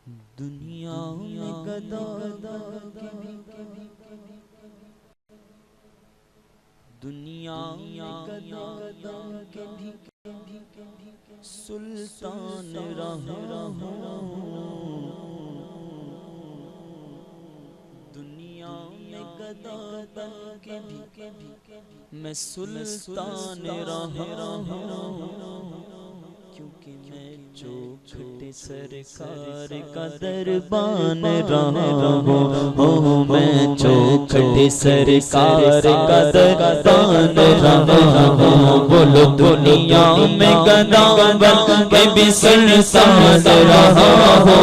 दुनिया में गदा दुनिया में गदा के भी सुल्तान रहा दुनिया में गदा के भी मैं सुल्तान रहा क्योंकि मैं चौखटे सरकार का दरबान रहा हूँ। मैं चौखटे सरकार का दरबान रहा हूँ। बोलो दुनिया में गदा बन के भी सुल्तान रहा हूँ।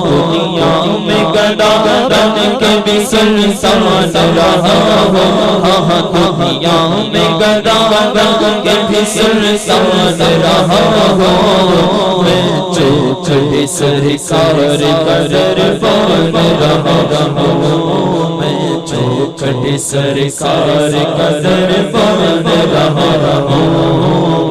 दुनिया में गदा बन के भी सुल्तान रहा हूँ। दुनिया में गदा बन के भी सुल्तान रहा मैं चौखटे सरकार का दरबान रहा हूँ। मैं चौखटे सरकार का दरबान रहा हूँ।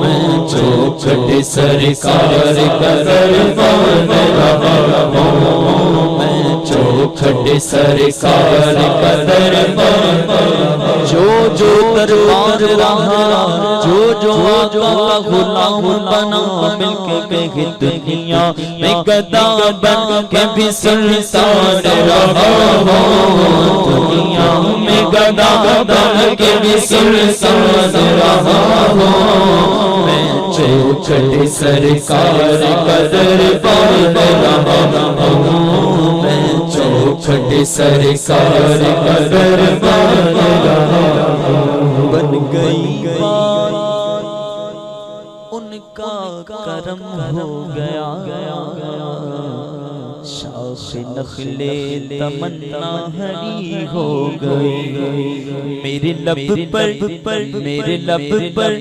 मैं चौखटे सरकार का दरबान रहा हूँ। मैं चौखटे सरकार का दरबान जो दरबार रहा जो आका गुलाम बना मिलके गए दुनिया में गदा बन के भी सुल्तान रहा हूँ। दुनिया में गदा बन के भी सुल्तान रहा हूँ। मैं चौखटे सरकार का दरबान रहा हूँ। मैं चौखटे सरकार का दरबान रहा हूँ। बन गई बात उनका करम हो गया शाख नखले तमन्ना हरी हो गई। मेरे लब पर मेरे लब पर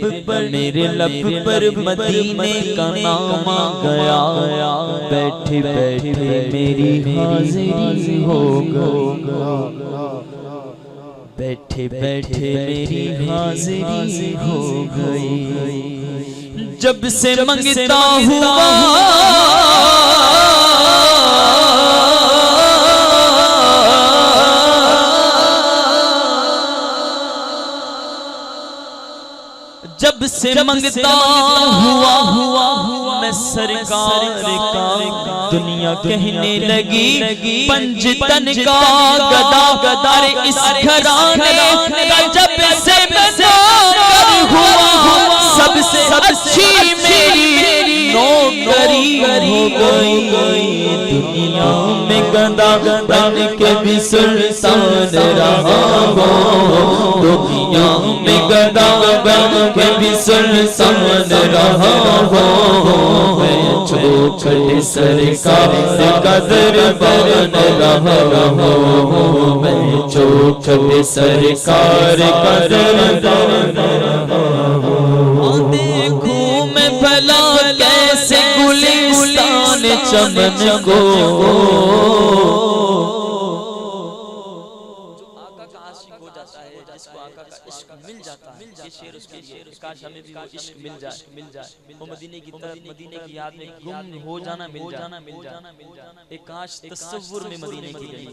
मेरे लब पर मदीने का नाम आ गया। बैठे बैठे मेरी हाजिरी हो गई। बैठे बैठे मेरी हाजिरी हो गई। जब से मंगता हुआ जब से मंगता हुआ मैं सरकार का दुनिया कहने लगी पंजतन का गदा गदा इस घराने का जब से हुआ सबसे अच्छी मेरी नौकरी हो गई। दुनिया में गदा बन के भी सुल्तान रहा हूँ। दुनिया में गदा बन के भी सुल्तान रहा हूँ। मैं चौखटे सरकार का दरबान रहा हूँ। मैं चौखटे सरकार का दरबान रहा हूँ। देखूं मैं भला कैसे गुलिस्तान चमन को जिसको आका का इश्क मिल जाता है ये शेर उसके लिए काश हमें भी वो इश्क मिल जाए वो मदीने की तरफ मदीने की याद में गुम हो जाना मिल जाना एक काश तसव्वुर में मदीने की गली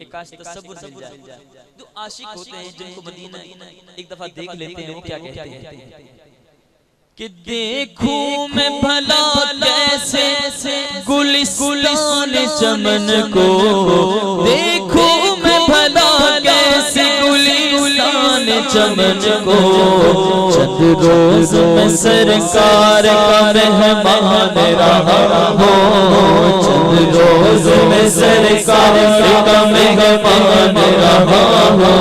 एक काश तसव्वुर मिल जाए। जो आशिक होते हैं जिनको मदीना एक दफा देख लेते हैं वो क्या कहते हैं कि देखूं मैं भला कैसे गुलिस्तान चमन को। देखूं मैं भला कैसे गुलिस्तान चमन को। चंद रोज में सरकार का मेहमान रहा हूँ। चंद रोज में सरकार का मेहमान रहा हूँ।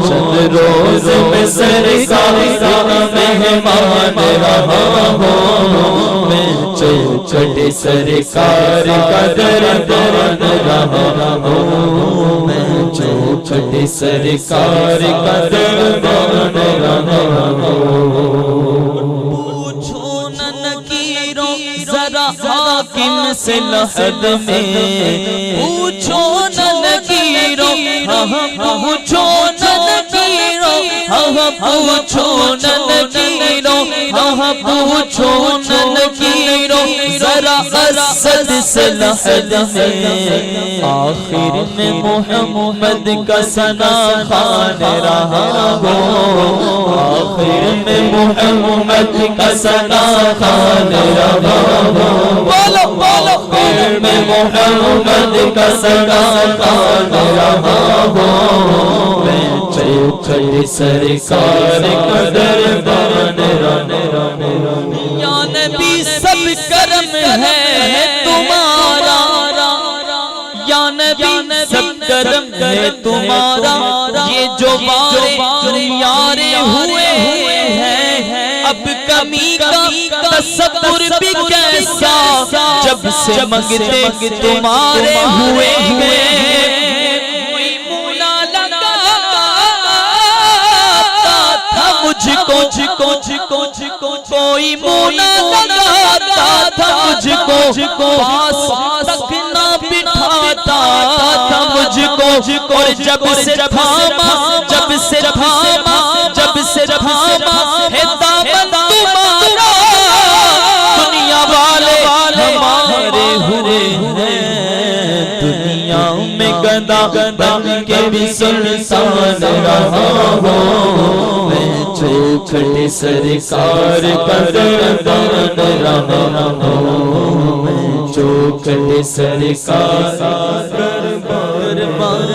चंद रोज में सरकार का मेहमान रहा हूँ। मैं चौखटे सरकार का दरबान रहा हूँ। मैं चौखटे सरकार का दरबान रहा हूँ। पूछो न नकीरों जरा हाकिम से लहद में। पूछो न नकीरों पूछो न नकीरों पूछो न नकीरों पूछो न नकीरों जरा असद मसलहत में आखिर में मोहम्मद का सना खान रहा हो, आखिर में मोहम्मद का सना खान रहा हो, बोलो बोलो आखिर में मोहम्मद का सना खान रहा हो। मैं चौखट सरकार का दरबान या नबी सब करम है तुम्हारा, या नबी सब करम है तुम्हारा, ये जो वारे यारे हुए हैं अब कमी का तसव्वुर भी कैसा, जब से मंगते तुम्हारे हुए हैं। मुझको कोई मुना लगाता था, मुझको पास तक ना बिठाता था मुझको, और जब से थामा है दामन तुम्हारा, दुनिया वाले हमारे हुए हैं, दुनिया में गदा बन के भी सुल्तान रहा हो। चौखट सरकार का दरबान रहा हो, चौखट सरकार का दरबान